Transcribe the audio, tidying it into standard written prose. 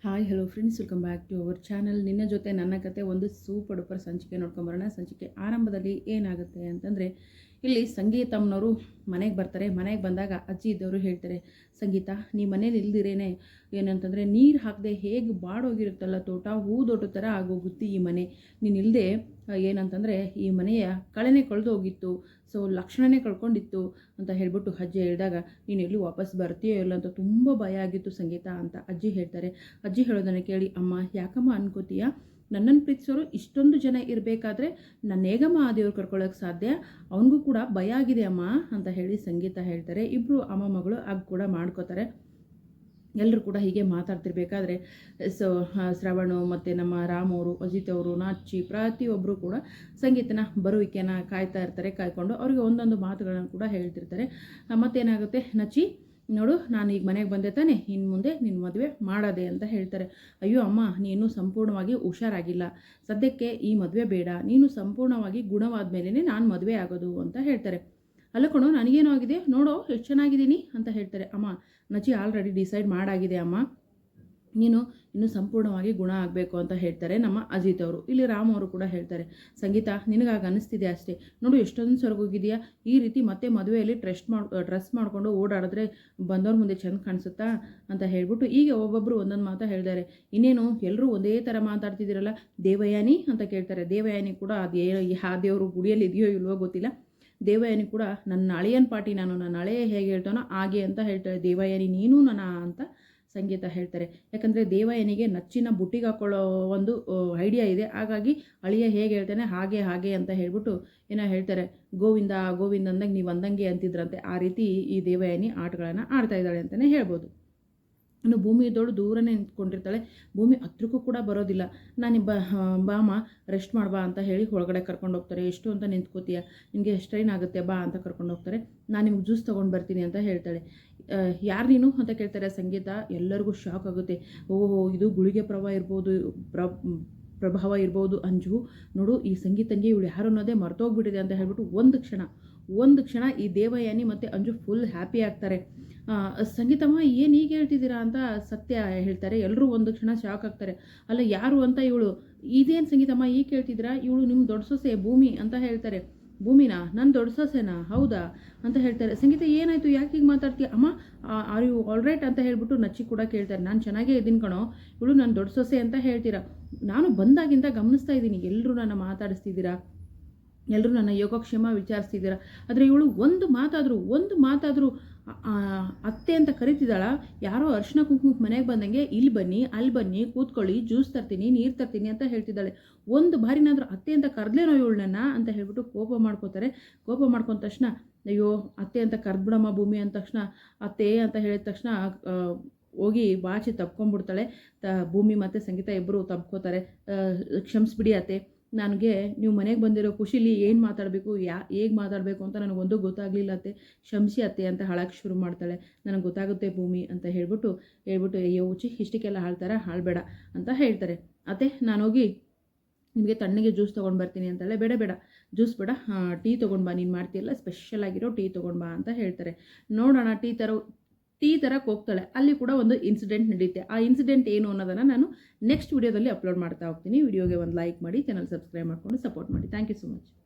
Hi hello friends, welcome back to our channel. ನಿನ್ನ ಜೊತೆ ನನ್ನ ಕತೆ ಒಂದು ಸೂಪರ್ ಡೂಪರ್ ಸಂಚಿಕೆ ನೋಡ್ಕೊಂಬರೋಣ. ಸಂಚಿಕೆ ಆರಂಭದಲ್ಲಿ ಏನಾಗುತ್ತೆ ಅಂತಂದರೆ, ಇಲ್ಲಿ ಸಂಗೀತಮ್ಮನವರು ಮನೆಗೆ ಬರ್ತಾರೆ. ಮನೆಗೆ ಬಂದಾಗ ಅಜ್ಜಿ ಇದ್ದವರು ಹೇಳ್ತಾರೆ, ಸಂಗೀತ ನೀ ಮನೇಲಿ ಇಲ್ದಿರೇನೆ ಏನಂತಂದರೆ ನೀರು ಹಾಕದೆ ಹೇಗೆ ಬಾಡೋಗಿರುತ್ತಲ್ಲ ತೋಟ, ಹೂದೋಟದ ಥರ ಆಗೋಗುತ್ತೆ ಈ ಮನೆ. ನೀನು ಇಲ್ಲದೆ ಏನಂತಂದರೆ ಈ ಮನೆಯ ಕಳೆನೇ ಕಳೆದು ಹೋಗಿತ್ತು, ಸೊ ಲಕ್ಷಣನೇ ಕಳ್ಕೊಂಡಿತ್ತು ಅಂತ ಹೇಳ್ಬಿಟ್ಟು ಅಜ್ಜಿ ಹೇಳಿದಾಗ, ನೀನು ಎಲ್ಲೂ ವಾಪಸ್ ಬರ್ತೀಯೋ ಇಲ್ಲ ಅಂತ ತುಂಬ ಭಯ ಆಗಿತ್ತು ಸಂಗೀತ ಅಂತ ಅಜ್ಜಿ ಹೇಳ್ತಾರೆ. ಅಜ್ಜಿ ಹೇಳೋದನ್ನು ಕೇಳಿ, ಅಮ್ಮ ಯಾಕಮ್ಮ ಅನ್ಕೋತೀಯ, ನನ್ನನ್ನು ಪ್ರೀತಿಸೋರು ಇಷ್ಟೊಂದು ಜನ ಇರಬೇಕಾದ್ರೆ ನಾನು ಹೇಗಮ್ಮ ಆ ದೇವ್ರು ಕರ್ಕೊಳ್ಳೋಕೆ ಸಾಧ್ಯ, ಅವನಿಗೂ ಕೂಡ ಭಯ ಆಗಿದೆ ಅಮ್ಮ ಅಂತ ಹೇಳಿ ಸಂಗೀತ ಹೇಳ್ತಾರೆ. ಇಬ್ಬರು ಅಮ್ಮ ಮಗಳು ಆಗ ಕೂಡ ಮಾಡ್ಕೋತಾರೆ. ಎಲ್ಲರೂ ಕೂಡ ಹೀಗೆ ಮಾತಾಡ್ತಿರ್ಬೇಕಾದ್ರೆ ಶ್ರವಣು ಮತ್ತು ನಮ್ಮ ರಾಮವರು, ಅಜಿತ್ ಅವರು, ನಾಚಿ ಪ್ರತಿಯೊಬ್ಬರು ಕೂಡ ಸಂಗೀತನ ಬರುವಿಕೆನ ಕಾಯ್ತಾ ಇರ್ತಾರೆ. ಕಾಯ್ಕೊಂಡು ಅವ್ರಿಗೆ ಒಂದೊಂದು ಮಾತುಗಳನ್ನು ಕೂಡ ಹೇಳ್ತಿರ್ತಾರೆ. ಮತ್ತೇನಾಗುತ್ತೆ, ನಚ್ಚಿ ನೋಡು, ನಾನು ಈಗ ಮನೆಗೆ ಬಂದೆ ತಾನೆ, ಇನ್ನು ಮುಂದೆ ನಿನ್ನ ಮದುವೆ ಮಾಡೋದೆ ಅಂತ ಹೇಳ್ತಾರೆ. ಅಯ್ಯೋ ಅಮ್ಮ, ನೀನು ಸಂಪೂರ್ಣವಾಗಿ ಹುಷಾರಾಗಿಲ್ಲ, ಸದ್ಯಕ್ಕೆ ಈ ಮದುವೆ ಬೇಡ, ನೀನು ಸಂಪೂರ್ಣವಾಗಿ ಗುಣವಾದ ಮೇಲೇ ನಾನು ಮದುವೆ ಆಗೋದು ಅಂತ ಹೇಳ್ತಾರೆ. ಅಲ್ಲ ಕಣೋ, ನನಗೇನೋ ಆಗಿದೆ ನೋಡೋ ಎಷ್ಟು ಚೆನ್ನಾಗಿದ್ದೀನಿ ಅಂತ ಹೇಳ್ತಾರೆ. ಅಮ್ಮ, ನಚಿ ಆಲ್ರೆಡಿ ಡಿಸೈಡ್ ಮಾಡಾಗಿದೆ ಅಮ್ಮ, ನೀನು ಇನ್ನೂ ಸಂಪೂರ್ಣವಾಗಿ ಗುಣ ಆಗಬೇಕು ಅಂತ ಹೇಳ್ತಾರೆ ನಮ್ಮ ಅಜಿತ್ ಅವರು. ಇಲ್ಲಿ ರಾಮ್ ಅವರು ಕೂಡ ಹೇಳ್ತಾರೆ, ಸಂಗೀತ ನಿನಗಾಗ ಅನ್ನಿಸ್ತಿದೆ ಅಷ್ಟೇ, ನೋಡು ಎಷ್ಟೊಂದು ಸೊರಗೋಗಿದೆಯಾ, ಈ ರೀತಿ ಮತ್ತೆ ಮದುವೆಯಲ್ಲಿ ಡ್ರೆಸ್ ಮಾಡಿಕೊಂಡು ಓಡಾಡಿದ್ರೆ ಬಂದವ್ರ ಮುಂದೆ ಚೆಂದ ಕಾಣಿಸುತ್ತಾ ಅಂತ ಹೇಳ್ಬಿಟ್ಟು ಈಗ ಒಬ್ಬೊಬ್ಬರು ಒಂದೊಂದು ಮಾತು ಹೇಳ್ತಾರೆ. ಇನ್ನೇನು ಎಲ್ಲರೂ ಒಂದೇ ಥರ ಮಾತಾಡ್ತಿದ್ದೀರಲ್ಲ, ದೇವಯಾನಿ ಅಂತ ಕೇಳ್ತಾರೆ. ದೇವಯಾನಿ ಕೂಡ ಆ ದೇವರು ಗುಡಿಯಲ್ಲಿ ಇದೆಯೋ ಇಲ್ವೋ ಗೊತ್ತಿಲ್ಲ. ದೇವಯಾನಿ ಕೂಡ ನನ್ನ ಅಳಿಯನ ಪಾಟಿ, ನನ್ನ ಹಳೆಯ ಹೇಗೆ ಹೇಳ್ತಾನೋ ಹಾಗೆ ಅಂತ ಹೇಳ್ತಾಳೆ. ದೇವಯಾನಿ ನೀನು ನನ್ನ ಅಂತ ಸಂಗೀತ ಹೇಳ್ತಾರೆ. ಯಾಕಂದರೆ ದೇವಯಾನಿಗೆ ನಚ್ಚಿನ ಬುಟ್ಟಿಗೆ ಹಾಕೊಳ್ಳೋ ಒಂದು ಐಡಿಯಾ ಇದೆ. ಹಾಗಾಗಿ ಅಳಿಯ ಹೇಗೆ ಹೇಳ್ತಾನೆ ಹಾಗೆ ಹಾಗೆ ಅಂತ ಹೇಳ್ಬಿಟ್ಟು ಏನೋ ಹೇಳ್ತಾರೆ. ಗೋವಿಂದ ಗೋವಿಂದ ಅಂದಂಗೆ ನೀವು ಅಂದಂಗೆ ಅಂತಿದ್ರಂತೆ. ಆ ರೀತಿ ಈ ದೇವಯಾನಿ ಆಟಗಳನ್ನು ಆಡ್ತಾ ಇದ್ದಾಳೆ ಅಂತಲೇ ಹೇಳ್ಬೋದು. ಇನ್ನು ಭೂಮಿ ಇದ್ದವಳು ದೂರನೇ ನಿಂತ್ಕೊಂಡಿರ್ತಾಳೆ. ಭೂಮಿ ಹತ್ರಕ್ಕೂ ಕೂಡ ಬರೋದಿಲ್ಲ. ನಾನು ಬಾಮ ರೆಸ್ಟ್ ಮಾಡ್ಬಾ ಅಂತ ಹೇಳಿ ಒಳಗಡೆ ಕರ್ಕೊಂಡು ಹೋಗ್ತಾರೆ. ಎಷ್ಟು ಅಂತ ನಿಂತ್ಕೋತೀಯ, ನಿನಗೆ ಸ್ಟ್ರೈನ್ ಆಗುತ್ತೆ ಬಾ ಅಂತ ಕರ್ಕೊಂಡು ಹೋಗ್ತಾರೆ. ನಾನು ನಿಮ್ಗೆ ಜ್ಯೂಸ್ ತೊಗೊಂಡು ಬರ್ತೀನಿ ಅಂತ ಹೇಳ್ತಾಳೆ. ಯಾರು ನೀನು ಅಂತ ಕೇಳ್ತಾರೆ ಸಂಗೀತ. ಎಲ್ಲರಿಗೂ ಶಾಕ್ ಆಗುತ್ತೆ. ಓಹೋ, ಇದು ಗುಳಿಗೆ ಪ್ರಭಾವ ಇರ್ಬೋದು. ಅಂಜು ನೋಡು, ಈ ಸಂಗೀತಂಗೆ ಇವಳು ಯಾರು ಅನ್ನೋದೇ ಮರ್ತೋಗ್ಬಿಟ್ಟಿದೆ ಅಂತ ಹೇಳ್ಬಿಟ್ಟು ಒಂದು ಕ್ಷಣ ಈ ದೇವಯಾನಿ ಮತ್ತು ಅಂಜು ಫುಲ್ ಹ್ಯಾಪಿ ಆಗ್ತಾರೆ. ಸಂಗೀತಮ್ಮ ಏನು ಹೀಗೆ ಹೇಳ್ತಿದ್ದೀರಾ ಅಂತ ಸತ್ಯ ಹೇಳ್ತಾರೆ. ಎಲ್ಲರೂ ಒಂದು ಕ್ಷಣ ಶಾಕ್ ಆಗ್ತಾರೆ. ಅಲ್ಲ ಯಾರು ಅಂತ ಇವಳು, ಇದೇನು ಸಂಗೀತಮ್ಮ ಈಗ ಕೇಳ್ತಿದ್ದೀರಾ, ಇವಳು ನಿಮ್ಮ ದೊಡ್ಡ ಸೊಸೆ ಭೂಮಿ ಅಂತ ಹೇಳ್ತಾರೆ. ಭೂಮಿನಾ, ನನ್ನ ದೊಡ್ಡ ಸೊಸೆನಾ, ಹೌದಾ ಅಂತ ಹೇಳ್ತಾರೆ. ಸಂಗೀತ ಏನಾಯಿತು, ಯಾಕೆ ಹೀಗೆ ಮಾತಾಡ್ತೀಯ ಅಮ್ಮ, ಆರ್ ಯು ಆಲ್ ರೈಟ್ ಅಂತ ಹೇಳ್ಬಿಟ್ಟು ನಚ್ಚಿ ಕೂಡ ಕೇಳ್ತಾರೆ. ನಾನು ಚೆನ್ನಾಗೇ ಇದ್ದೀನಿ ಕಣೋ, ಇವಳು ನನ್ನ ದೊಡ್ಡ ಸೊಸೆ ಅಂತ ಹೇಳ್ತೀರಾ. ನಾನು ಬಂದಾಗಿಂದ ಗಮನಿಸ್ತಾ ಇದ್ದೀನಿ, ಎಲ್ಲರೂ ನನ್ನ ಮಾತಾಡಿಸ್ತಿದ್ದೀರಾ, ಎಲ್ಲರೂ ನನ್ನ ಯೋಗಕ್ಷೇಮ ವಿಚಾರಿಸ್ತಿದ್ದೀರಾ, ಆದರೆ ಇವಳು ಒಂದು ಮಾತಾದರೂ ಅತ್ತೆ ಅಂತ ಕರಿತಿದ್ದಾಳ. ಯಾರೋ ಅರ್ಶಿನ ಕುಂಕುಮಕ್ಕೆ ಮನೆಗೆ ಬಂದಂಗೆ ಇಲ್ಲಿ ಬನ್ನಿ ಅಲ್ಲಿ ಬನ್ನಿ ಕೂತ್ಕೊಳ್ಳಿ, ಜ್ಯೂಸ್ ತರ್ತೀನಿ ನೀರು ತರ್ತೀನಿ ಅಂತ ಹೇಳ್ತಿದ್ದಾಳೆ. ಒಂದು ಬಾರಿನಾದರೂ ಅತ್ತೆ ಅಂತ ಕರೆದ್ಲೇನೋ ಇವಳನ್ನ ಅಂತ ಹೇಳ್ಬಿಟ್ಟು ಕೋಪ ಮಾಡ್ಕೋತಾರೆ. ಕೋಪ ಮಾಡ್ಕೊಂಡ ತಕ್ಷಣ, ಅಯ್ಯೋ ಅತ್ತೆ ಅಂತ ಕರೆದ್ಬಿಡಮ್ಮ ಭೂಮಿ ಅಂದ ತಕ್ಷಣ, ಅತ್ತೆ ಅಂತ ಹೇಳಿದ ತಕ್ಷಣ ಹೋಗಿ ಬಾಚಿ ತಪ್ಕೊಂಡ್ಬಿಡ್ತಾಳೆ. ಭೂಮಿ ಮತ್ತು ಸಂಗೀತ ಇಬ್ಬರು ತಪ್ಕೋತಾರೆ. ಕ್ಷಮಿಸ್ಬಿಡಿ ಅತ್ತೆ, ನನಗೆ ನೀವು ಮನೆಗೆ ಬಂದಿರೋ ಖುಷಿಲಿ ಏನು ಮಾತಾಡಬೇಕು ಹೇಗೆ ಮಾತಾಡಬೇಕು ಅಂತ ನನಗೊಂದು ಗೊತ್ತಾಗಲಿಲ್ಲ ಅತ್ತೆ, ಕ್ಷಮಿಸಿ ಅತ್ತೆ ಅಂತ ಹಾಳಕ್ಕೆ ಶುರು ಮಾಡ್ತಾಳೆ. ನನಗೆ ಗೊತ್ತಾಗುತ್ತೆ ಭೂಮಿ ಅಂತ ಹೇಳ್ಬಿಟ್ಟು ಅಯ್ಯೋ ಉಚ್ಚಿ ಇಷ್ಟಕ್ಕೆಲ್ಲ ಹಾಳಬೇಡ ಅಂತ ಹೇಳ್ತಾರೆ. ಅತ್ತೆ ನಾನು ಹೋಗಿ ನಿಮಗೆ ತಣ್ಣಗೆ ಜ್ಯೂಸ್ ತೊಗೊಂಡು ಬರ್ತೀನಿ ಅಂತಾಳೆ. ಬೇಡ ಜ್ಯೂಸ್ ಬೇಡ, ಟೀ ತೊಗೊಂಡು ಬಾ, ನೀನು ಮಾಡ್ತೀಯಲ್ಲ ಸ್ಪೆಷಲ್ ಆಗಿರೋ ಟೀ ತೊಗೊಂಡು ಬಾ ಅಂತ ಹೇಳ್ತಾರೆ. ನೋಡೋಣ ಟೀ ತರಕ್ಕೆ ಹೋಗ್ತಾಳೆ. ಅಲ್ಲಿ ಕೂಡ ಒಂದು ಇನ್ಸಿಡೆಂಟ್ ನಡೆಯುತ್ತೆ. ಆ ಇನ್ಸಿಡೆಂಟ್ ಏನು ಅನ್ನೋದನ್ನು ನಾನು ನೆಕ್ಸ್ಟ್ ವಿಡಿಯೋದಲ್ಲಿ ಅಪ್ಲೋಡ್ ಮಾಡ್ತಾ ಹೋಗ್ತೀನಿ. ವಿಡಿಯೋಗೆ ಒಂದು ಲೈಕ್ ಮಾಡಿ, ಚಾನಲ್ ಸಬ್ಸ್ಕ್ರೈಬ್ ಮಾಡಿಕೊಂಡು ಸಪೋರ್ಟ್ ಮಾಡಿ. Thank you so much.